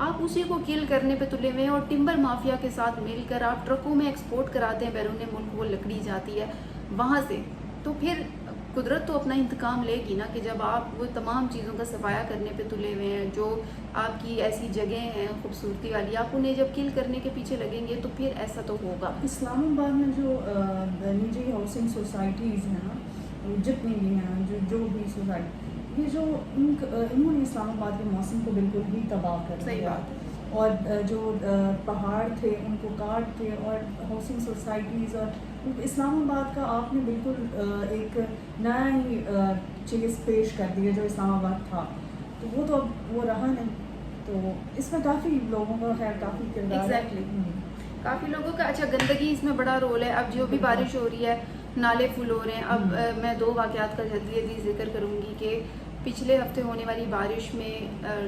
آپ اسی کو کل کرنے پہ تلے ہوئے ہیں اور ٹمبر مافیا کے ساتھ مل کر آپ ٹرکوں میں ایکسپورٹ کراتے ہیں بیرون ملک، وہ لکڑی جاتی ہے وہاں سے. تو پھر قدرت تو اپنا انتقام لے گی نا کہ جب آپ وہ تمام چیزوں کا صفایا کرنے پہ تلے ہوئے ہیں، جو آپ کی ایسی جگہیں ہیں خوبصورتی والی، آپ انہیں جب کل کرنے کے پیچھے لگیں گے تو پھر ایسا تو ہوگا. اسلام آباد میں جو نجی ہاؤسنگ سوسائٹیز ہیں نا، جتنی بھی ہیں، جو بھی سوسائٹی، یہ جو انہوں نے اسلام آباد کے موسم کو بالکل ہی تباہ کر صحیح دیا. بات ہے. اور جو پہاڑ تھے ان کو کاٹ کے، اور ہاؤسنگ سوسائٹیز، اور اسلام آباد کا آپ نے بالکل ایک نیا ہی چیز پیش کر دی ہے جو اسلام آباد تھا، تو وہ تو اب وہ رہا نہیں. تو اس میں کافی لوگوں کا ہے، کافی کردار ہے. Exactly. کافی لوگوں کا اچھا گندگی اس میں بڑا رول ہے. اب جو بھی بارش ہو رہی ہے نالے فل ہو رہے ہیں. اب میں 2 واقعات کا جلدی ذکر کروں گی کہ پچھلے ہفتے ہونے والی بارش میں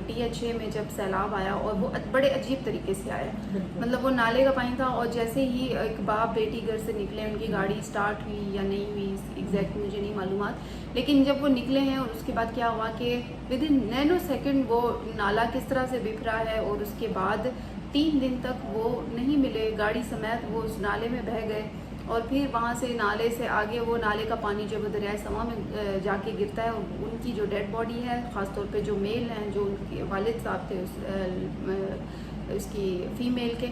DH میں جب سیلاب آیا اور وہ بڑے عجیب طریقے سے آیا، مطلب وہ نالے کا پانی تھا اور جیسے ہی ایک باپ بیٹی گھر سے نکلے، ان کی گاڑی سٹارٹ ہوئی یا نہیں ہوئی ایگزیکٹ مجھے نہیں معلومات، لیکن جب وہ نکلے ہیں اور اس کے بعد کیا ہوا کہ ود ان نینو سیکنڈ وہ نالا کس طرح سے بکھرا ہے، اور اس کے بعد 3 دن تک وہ نہیں ملے، گاڑی سمیت وہ اس نالے میں بہہ گئے. اور پھر وہاں سے نالے سے آگے وہ نالے کا پانی جب دریائے سما میں جا کے گرتا ہے، اور ان کی جو ڈیڈ باڈی ہے، خاص طور پہ جو میل ہیں، جو ان کے والد صاحب تھے اس کی فیمیل کے،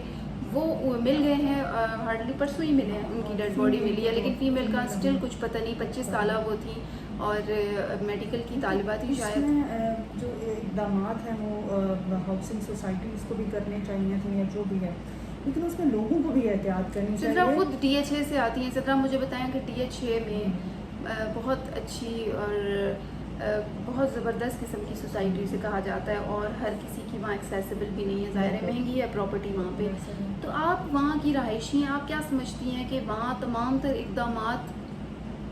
وہ مل گئے ہیں. ہارڈلی پرسوں ہی ملے ہیں، ان کی ڈیڈ باڈی ملی ہے، لیکن فیمیل کا اسٹل کچھ پتہ نہیں. 25 سالہ وہ تھی اور میڈیکل کی طالبہ تھی شاید. اس میں جو اقدامات ہیں وہ ہاؤسنگ سوسائٹیز کو بھی کرنے چاہیے تھے یا جو بھی ہے، لیکن اس میں لوگوں کو بھی احتیاط کرنی چاہیے. سدرا خود DH سے آتی ہیں. سدرا مجھے بتائیں کہ DH میں بہت اچھی اور بہت زبردست قسم کی سوسائٹی سے کہا جاتا ہے، اور ہر کسی کی وہاں ایکسیسیبل بھی نہیں ہے. ظاہر ہے مہنگی ہے پراپرٹی وہاں پہ. تو آپ وہاں کی رہائشی ہیں، آپ کیا سمجھتی ہیں کہ وہاں تمام تر اقدامات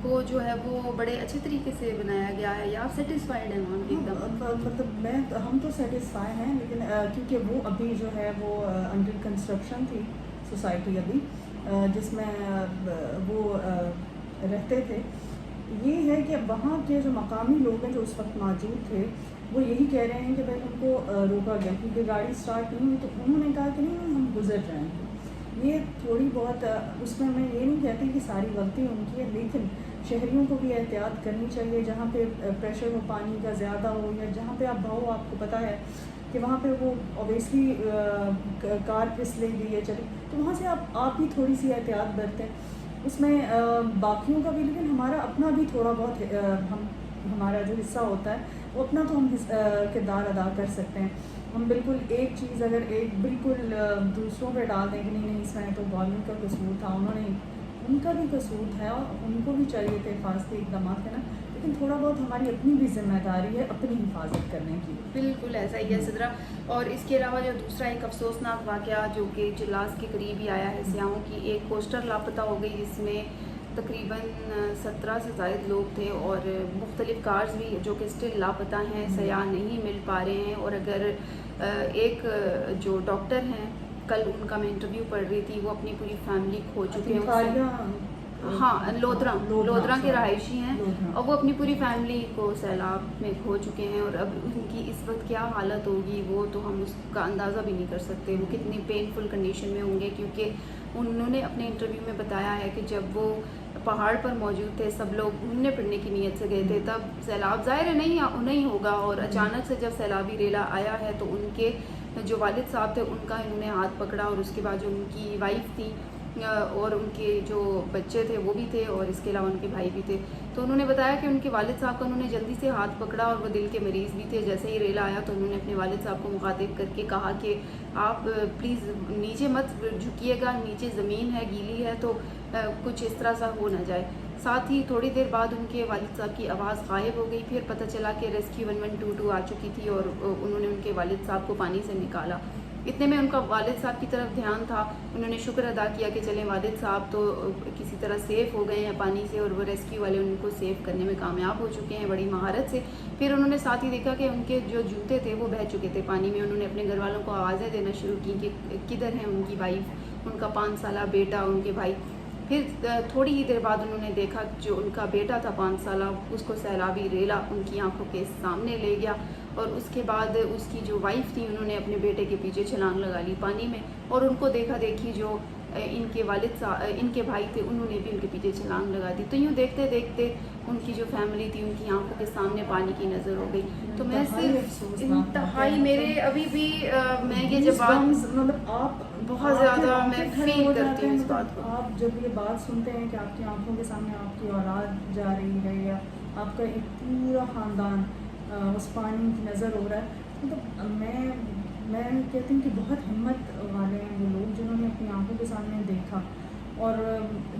کو جو ہے وہ بڑے اچھے طریقے سے بنایا گیا ہے، یا آپ سیٹسفائیڈ ہیں وہاں کے اقدامات؟ مطلب ہم تو سیٹسفائی ہیں، لیکن کیونکہ وہ ابھی جو ہے وہ انڈر کنسٹرکشن تھی سوسائٹی ابھی، جس میں وہ رہتے تھے. یہ ہے کہ وہاں کے جو مقامی لوگ ہیں جو اس وقت موجود تھے، وہ یہی کہہ رہے ہیں کہ بھائی ان کو روکا گیا کیونکہ گاڑی سٹارٹ نہیں ہوئی، تو انہوں نے کہا کہ نہیں ہم گزر جائیں گے. یہ تھوڑی بہت اس میں یہ نہیں کہتی کہ ساری غلطی ان کی ہے، لیکن شہریوں کو بھی احتیاط کرنی چاہیے. جہاں پہ پریشر ہو پانی کا زیادہ ہو، یا جہاں پہ آپ بہو، آپ کو پتہ ہے کہ وہاں پہ وہ اوبیسلی کار پھسلے گی یا چلے، تو وہاں سے آپ بھی تھوڑی سی احتیاط برتیں. اس میں باقیوں کا بھی، لیکن ہمارا اپنا بھی تھوڑا بہت ہمارا جو حصہ ہوتا ہے وہ اپنا تو ہم کردار ادا کر سکتے ہیں. ہم بالکل ایک چیز اگر بالکل دوسروں پہ ڈال دیں کہ نہیں اس میں تو گورنمنٹ کا قصور تھا، ان کا بھی قصور ہے اور ان کو بھی چاہیے تھے حفاظتی اقدامات کرنا، لیکن تھوڑا بہت ہماری اپنی بھی ذمہ داری ہے اپنی حفاظت کرنے کی. بالکل ایسا ہی ہے سدرا. اور اس کے علاوہ جو دوسرا ایک افسوسناک واقعہ جو کہ جلاس کے قریب ہی آیا ہے، سیاحوں کی ایک کوسٹر لاپتہ ہو گئی، جس میں تقریباً 17 سے زائد لوگ تھے اور مختلف کارز بھی جو کہ اسٹل لاپتہ ہیں، سیاح نہیں مل پا رہے ہیں. اور اگر ایک جو ڈاکٹر ہیں، کل ان کا میں انٹرویو پڑھ رہی تھی، وہ اپنی پوری فیملی کھو چکے ہیں. ہاں، لودھرا کے رہائشی ہیں، اور وہ اپنی پوری فیملی کو سیلاب میں کھو چکے ہیں. اور اب ان کی اس وقت کیا حالت ہوگی وہ تو ہم اس کا اندازہ بھی نہیں کر سکتے، وہ کتنی پینفل کنڈیشن میں ہوں گے. کیونکہ انہوں نے اپنے انٹرویو میں بتایا ہے کہ جب وہ پہاڑ پر موجود تھے، سب لوگ گھومنے پھرنے کی نیت سے گئے تھے، تب سیلاب ظاہر ہے نہیں ہوگا، اور اچانک سے جب سیلابی ریلا آیا ہے تو ان کے جو والد صاحب تھے ان کا انہوں نے ہاتھ پکڑا، اور اس کے بعد جو ان کی وائف تھی اور ان کے جو بچے تھے وہ بھی تھے، اور اس کے علاوہ ان کے بھائی بھی تھے. تو انہوں نے بتایا کہ ان کے والد صاحب کا انہوں نے جلدی سے ہاتھ پکڑا، اور وہ دل کے مریض بھی تھے. جیسے ہی ریلا آیا تو انہوں نے اپنے والد صاحب کو مخاطب کر کے کہا کہ آپ پلیز نیچے مت جھکیے گا، نیچے زمین ہے، گیلی ہے، تو کچھ اس طرح سا ہو نہ جائے. ساتھ ہی تھوڑی دیر بعد ان کے والد صاحب کی آواز غائب ہو گئی. پھر پتہ چلا کہ ریسکیو 1122 آ چکی تھی اور انہوں نے ان کے والد صاحب کو پانی سے نکالا. اتنے میں ان کا والد صاحب کی طرف دھیان تھا، انہوں نے شکر ادا کیا کہ چلیں والد صاحب تو کسی طرح سیف ہو گئے ہیں پانی سے، اور وہ ریسکیو والے ان کو سیف کرنے میں کامیاب ہو چکے ہیں بڑی مہارت سے. پھر انہوں نے ساتھ ہی دیکھا کہ ان کے جو جوتے تھے وہ بہہ چکے تھے پانی میں. انہوں نے اپنے گھر والوں کو آوازیں دینا شروع کی کہ کدھر ہیں ان کی وائف، ان کا 5 سالہ بیٹا، ان کے بھائی. پھر تھوڑی ہی دیر بعد انہوں نے دیکھا جو ان کا بیٹا تھا 5 سالہ، اس کو سیلابی ریلا ان کی آنکھوں کے سامنے لے گیا، اور اس کے بعد اس کی جو وائف تھی انہوں نے اپنے بیٹے کے پیچھے چھلانگ لگا لی پانی میں، اور ان کو دیکھا دیکھی جو ان کے والد ان کے بھائی تھے انہوں نے بھی ان کے پیچھے چھلانگ لگا دی. تو یوں دیکھتے دیکھتے ان کی جو فیملی تھی ان کی آنکھوں کے سامنے پانی کی نظر ہو گئی. تو میں صرف انتہائی میرے ابھی بھی میں یہ جب مطلب آپ بہت زیادہ میں فیل کرتی ہوں اس بات کو. آپ جب یہ بات سنتے ہیں کہ آپ کی آنکھوں کے سامنے آپ کی اولاد جا رہی ہے یا آپ کا ایک پورا خاندان اس پانی کی نظر ہو رہا ہے، مطلب میں کہتی ہوں کہ بہت ہمت والے ہیں وہ لوگ جنہوں نے اپنی آنکھوں کے سامنے دیکھا. اور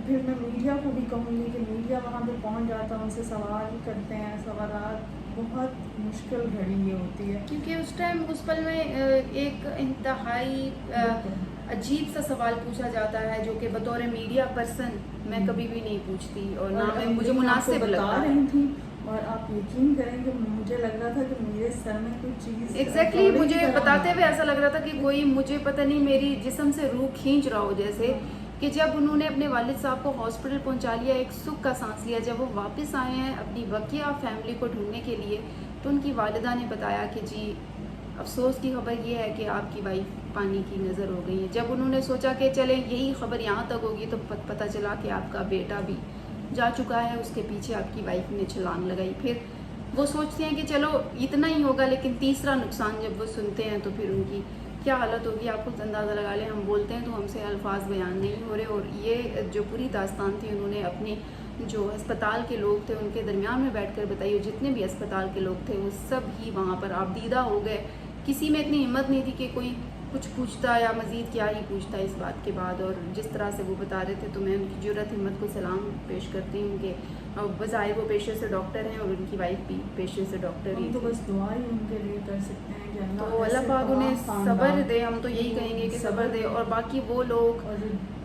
پھر میں میڈیا کو بھی کہوں گی کہ میڈیا وہاں پہ پہنچ جاتا ہے، ان سے سوال کرتے ہیں، سوالات بہت مشکل گھڑی یہ ہوتی ہے کیونکہ اس ٹائم اس پل میں ایک انتہائی عجیب سا سوال پوچھا جاتا ہے جو کہ بطور میڈیا پرسن میں کبھی بھی نہیں پوچھتی اور نہ میں مجھے مناسب لگتا رہی تھی. اور آپ یقین کریں کہ مجھے لگ رہا تھا کہ میرے سر میں کوئی چیز ایگزیکٹلی مجھے بتاتے ہوئے ایسا لگ رہا تھا کہ کوئی مجھے پتہ نہیں میری جسم سے روح کھینچ رہا ہو جیسے کہ جب انہوں نے اپنے والد صاحب کو ہاسپٹل پہنچا لیا، ایک سکھ کا سانس لیا. جب وہ واپس آئے ہیں اپنی بقیہ فیملی کو ڈھونڈنے کے لیے تو ان کی والدہ نے بتایا کہ جی افسوس کی خبر یہ ہے کہ آپ کی وائف پانی کی نظر ہو گئی ہے. جب انہوں نے سوچا کہ چلیں یہی خبر یہاں تک ہوگی تو پتہ چلا کہ آپ کا بیٹا بھی جا چکا ہے، اس کے پیچھے آپ کی وائف نے چھلانگ لگائی. پھر وہ سوچتے ہیں کہ چلو اتنا ہی ہوگا، لیکن تیسرا نقصان جب وہ سنتے ہیں تو پھر ان کی کیا حالت ہوگی آپ خود اندازہ لگا لیں. ہم بولتے ہیں تو ہم سے الفاظ بیان نہیں ہو رہے. اور یہ جو پوری داستان تھی انہوں نے اپنے جو ہسپتال کے لوگ تھے ان کے درمیان میں بیٹھ کر بتائی، اور جتنے بھی ہسپتال کے لوگ تھے وہ سب ہی وہاں پر آپ دیدہ ہو گئے. کسی میں اتنی ہمت نہیں تھی کہ کوئی کچھ پوچھتا یا مزید کیا ہی پوچھتا اس بات کے بعد. اور جس طرح سے وہ بتا رہے تھے تو میں ان کی جرأت ہمت کو سلام پیش کرتی ہوں کہ بظاہر وہ پیشے سے ڈاکٹر ہیں اور ان کی وائف بھی پیشے سے ڈاکٹر ہی. تو بس دعا ہی ان کے لیے کر سکتے ہیں کہ تو اللہ پاک انہیں صبر دے. ہم تو یہی کہیں گے کہ صبر دے. اور باقی وہ لوگ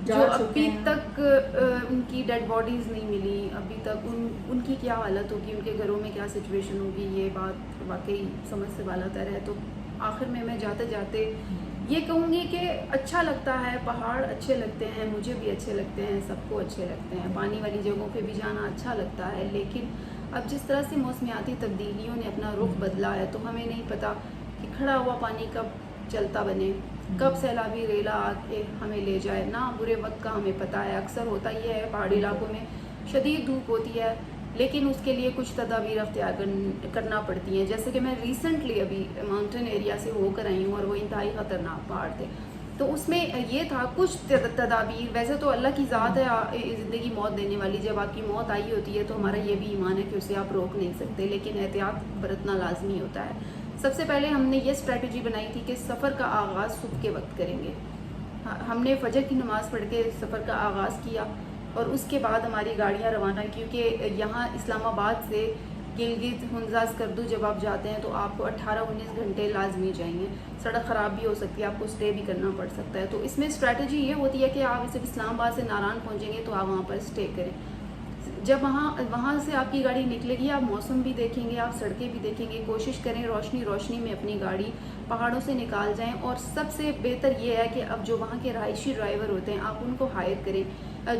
جو ابھی تک ان کی ڈیڈ باڈیز نہیں ملی، ابھی تک ان کی کیا حالت ہوگی، ان کے گھروں میں کیا سچویشن ہوگی، یہ بات واقعی سمجھ سے بالا تر ہے. تو آخر میں جاتے جاتے یہ کہوں گی کہ اچھا لگتا ہے، پہاڑ اچھے لگتے ہیں، مجھے بھی اچھے لگتے ہیں، سب کو اچھے لگتے ہیں، پانی والی جگہوں پہ بھی جانا اچھا لگتا ہے. لیکن اب جس طرح سے موسمیاتی تبدیلیوں نے اپنا رخ بدلا ہے تو ہمیں نہیں پتہ کہ کھڑا ہوا پانی کب چلتا بنے، کب سیلابی ریلا آ کے ہمیں لے جائے. نہ برے وقت کا ہمیں پتہ ہے. اکثر ہوتا یہ ہے پہاڑی علاقوں میں شدید دھوپ ہوتی ہے لیکن اس کے لیے کچھ تدابیر اختیار کرنا پڑتی ہیں. جیسے کہ میں ریسنٹلی ابھی ماؤنٹین ایریا سے ہو کر آئی ہوں اور وہ انتہائی خطرناک پہاڑ تھے. تو اس میں یہ تھا کچھ تدابیر. ویسے تو اللہ کی ذات ہے زندگی موت دینے والی، جب آپ کی موت آئی ہوتی ہے تو ہمارا یہ بھی ایمان ہے کہ اسے آپ روک نہیں سکتے، لیکن احتیاط برتنا لازمی ہوتا ہے. سب سے پہلے ہم نے یہ اسٹریٹجی بنائی تھی کہ سفر کا آغاز صبح کے وقت کریں گے. ہم نے فجر کی نماز پڑھ کے سفر کا آغاز کیا اور اس کے بعد ہماری گاڑیاں روانہ، کیونکہ یہاں اسلام آباد سے گلگت ہنزا اسکردو جب آپ جاتے ہیں تو آپ کو 18-19 گھنٹے لازمی جائیں گے. سڑک خراب بھی ہو سکتی ہے، آپ کو اسٹے بھی کرنا پڑ سکتا ہے. تو اس میں اسٹریٹجی یہ ہوتی ہے کہ آپ صرف اسلام آباد سے ناران پہنچیں گے تو آپ وہاں پر اسٹے کریں. جب وہاں سے آپ کی گاڑی نکلے گی آپ موسم بھی دیکھیں گے، آپ سڑکیں بھی دیکھیں گے. کوشش کریں روشنی میں اپنی گاڑی پہاڑوں سے نکال جائیں. اور سب سے بہتر یہ ہے کہ اب جو وہاں کے رہائشی ڈرائیور ہوتے ہیں آپ ان کو ہائر کریں.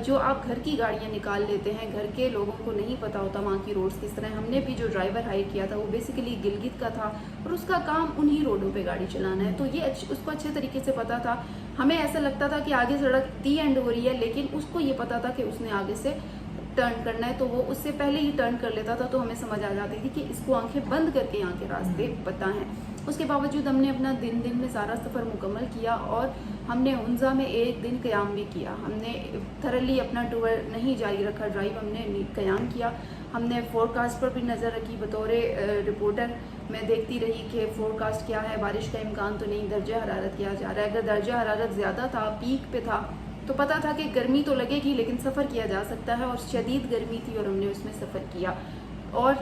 جو آپ گھر کی گاڑیاں نکال لیتے ہیں، گھر کے لوگوں کو نہیں پتہ ہوتا وہاں کی روڈز کس طرح. ہم نے بھی جو ڈرائیور ہائر کیا تھا وہ بیسیکلی گلگت کا تھا اور اس کا کام انہی روڈوں پہ گاڑی چلانا ہے. تو یہ اس کو اچھے طریقے سے پتہ تھا. ہمیں ایسا لگتا تھا کہ آگے سڑک تی اینڈ ہو رہی ہے، لیکن اس کو یہ پتہ تھا کہ اس نے آگے سے ٹرن کرنا ہے تو وہ اس سے پہلے ہی ٹرن کر لیتا تھا. تو ہمیں سمجھ آ جاتی تھی کہ اس کو آنکھیں بند کر کے یہاں کے راستے پتہ ہیں. اس کے باوجود ہم نے اپنا دن میں سارا سفر مکمل کیا اور ہم نے ہنزا میں ایک دن قیام بھی کیا. ہم نے تھرلی اپنا ٹور نہیں جاری رکھا، ڈرائیو ہم نے قیام کیا. ہم نے فور کاسٹ پر بھی نظر رکھی. بطور رپورٹر میں دیکھتی رہی کہ فور کاسٹ کیا ہے، بارش کا امکان تو نہیں، درجہ حرارت کیا جا رہا ہے. اگر درجہ حرارت زیادہ تھا، پیک پہ تھا، تو پتہ تھا کہ گرمی تو لگے گی لیکن سفر کیا جا سکتا ہے. اور شدید گرمی تھی اور ہم نے اس میں سفر کیا. اور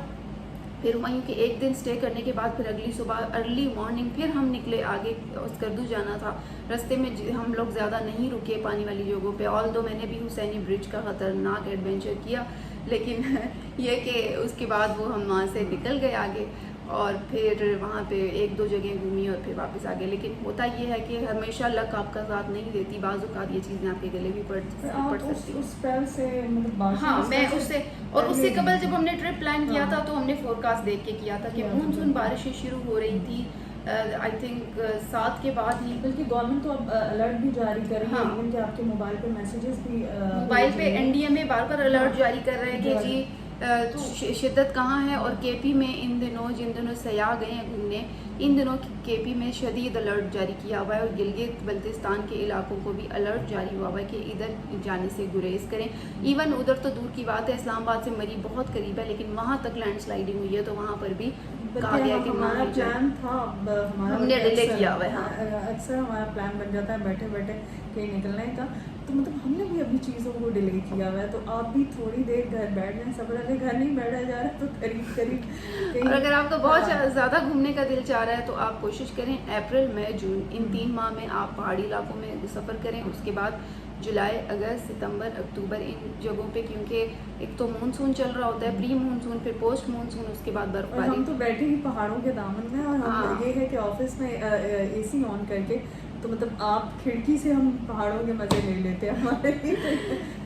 پھر وہیں کہ ایک دن سٹے کرنے کے بعد پھر اگلی صبح ارلی مارننگ پھر ہم نکلے. آگے اسکردو جانا تھا. رستے میں ہم لوگ زیادہ نہیں رکے پانی والی جگہوں پہ. آل دو میں نے بھی حسینی برج کا خطرناک ایڈونچر کیا، لیکن یہ کہ اس کے بعد وہ ہم وہاں سے نکل گئے آگے. اور پھر وہاں پہ ایک دو جگہ گھومی اور پھر واپس آ گئے. لیکن ہوتا یہ ہے کہ ہمیشہ لک آپ کا ساتھ نہیں دیتی, بعض اوقات یہ چیزیں آپ کے گلے بھی پڑ سکتی ہیں. ہاں میں اس سے, اور اس سے قبل جب ہم نے ٹرپ پلان کیا تھا تو ہم نے فور کاسٹ دیکھ کے کیا تھا کہ مونسون بارشیں شروع ہو رہی تھی آئی تھنک 7 کے بعد ہی. بلکہ گورنمنٹ تو اب الرٹ بھی جاری کر رہی ہے, ایون کہ آپ کے موبائل پہ میسیجز بھی, موبائل پہ این ڈی ایم اے بار بار الرٹ جاری کر رہے ہیں کہ جی شدت کہاں ہے. اور کے پی میں ان دنوں جن دنوں سیاح گئے ہیں گھومنے, ان دنوں کے پی میں شدید الرٹ جاری کیا ہوا ہے, اور گلگت بلتستان کے علاقوں کو بھی الرٹ جاری ہوا ہوا ہے کہ ادھر جانے سے گریز کریں. ایون ادھر تو دور کی بات ہے, اسلام آباد سے مری بہت قریب ہے, لیکن وہاں تک لینڈ سلائڈنگ ہوئی ہے, تو وہاں پر بھی کہا گیا کہ ہمارا پلان تھا, ہم نے ڈیلے کیا ہوا ہے. اکثر ہمارا پلان بن جاتا ہے بیٹھے بیٹھے کہیں نکلنے کا, تو مطلب ہم نے بھی ابھی چیزوں کو ڈیلے کیا ہوا ہے. تو آپ بھی تھوڑی دیر گھر بیٹھ جائیں, سب اگر گھر نہیں بیٹھا جا رہا ہے تو قریب قریب. اور اگر آپ کو بہت زیادہ گھومنے کا دل چاہ رہا ہے تو آپ کوشش کریں اپریل مئی جون ان 3 ماہ میں آپ پہاڑی علاقوں میں سفر کریں. اس کے بعد جولائی اگست ستمبر اکتوبر ان جگہوں پہ, کیونکہ ایک تو مونسون چل رہا ہوتا ہے, پری مونسون, پھر پوسٹ مونسون, اس کے بعد برفباری. ہم تو بیٹھے ہی پہاڑوں کے دامن میں, اور ہم یہ ہے کہ آفس میں اے سی آن کر کے, تو مطلب آپ کھڑکی سے ہم پہاڑوں کے مزے لے لیتے ہیں ہمارے.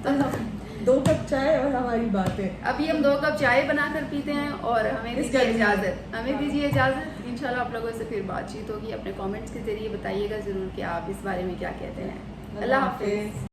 تو ہم 2 کپ چائے اور ہماری بات ہے. ابھی ہم 2 کپ چائے بنا کر پیتے ہیں, اور ہمیں دیجیے اجازت, انشاءاللہ آپ لوگوں سے پھر بات چیت ہوگی. اپنے کامنٹس کے ذریعے بتائیے گا ضرور کہ آپ اس بارے میں کیا کہتے ہیں. اللہ حافظ.